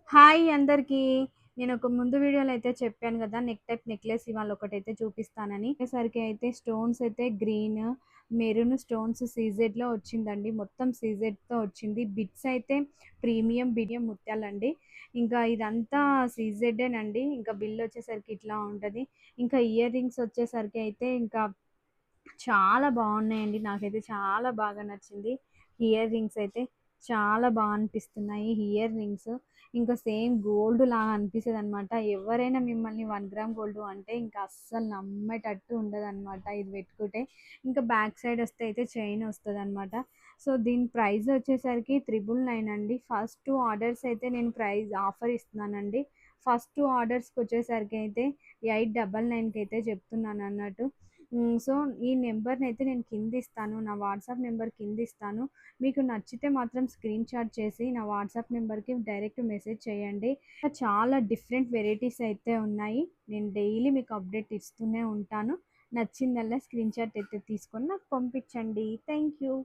Hi అందరికీ. నేనొక ముందు వీడియోలో అయితే చెప్పాను గదా! నెక్ టైప్ నెక్లెస్ ఇవాళ ఒకటైతే చూపిస్తానని. వచ్చేసరికి అయితే స్టోన్స్ అయితే గ్రీన్, మెరూన్ స్టోన్స్ సీజెడ్‌లో వచ్చిందండి. మొత్తం సీజెడ్‌తో వచ్చింది. బిట్స్ అయితే ప్రీమియం ముత్యాలండి. ఇంకా ఇదంతా సీజెడ్డేనండి. ఇంకా బిల్ వచ్చేసరికి ఇట్లా ఉంటది. ఇంకా ఇయర్ రింగ్స్ వచ్చేసరికి అయితే ఇంకా చాలా బాగున్నాయండి. నాకైతే చాలా బాగా నచ్చింది. ఇయర్ రింగ్స్ అయితే చాలా అనిపిస్తున్నాయి ఇయర్ రింగ్స్. ఇంకా సేమ్ గోల్డ్ లాగా అనిపిస్తదనమాట. ఎవరైనా మిమ్మల్ని 1 గ్రామ్ గోల్డ్ అంటే ఇంకా అస్సలు నమ్మేటట్టు ఉండదనమాట ఇది పెట్టుకుంటే. ఇంకా బ్యాక్ సైడ్ వస్తే అయితే చైన్ వస్తదనమాట. సో, దీని ప్రైస్ వచ్చేసరికి 999 అండి. ఫస్ట్ 2 ఆర్డర్స్ అయితే నేను ప్రైస్ ఆఫర్ ఇస్తున్నానండి. ఫస్ట్ 2 ఆర్డర్స్‌కి వచ్చేసరికి అయితే 899కి అయితే చెప్తున్నానన్నట్టు. సో, ఈ నెంబర్‌నైతే నేను కిందిస్తాను. నా వాట్సాప్ నెంబర్ కిందిస్తాను. మీకు నచ్చితే మాత్రం స్క్రీన్ షాట్ చేసి నా వాట్సాప్ నెంబర్‌కి డైరెక్ట్ మెసేజ్ చేయండి. చాలా డిఫరెంట్ వెరైటీస్ అయితే ఉన్నాయి. నేను డైలీ మీకు అప్డేట్ ఇస్తూనే ఉంటాను. నచ్చిందల్లా స్క్రీన్ షాట్ అయితే తీసుకొని నాకు పంపించండి. Thank you.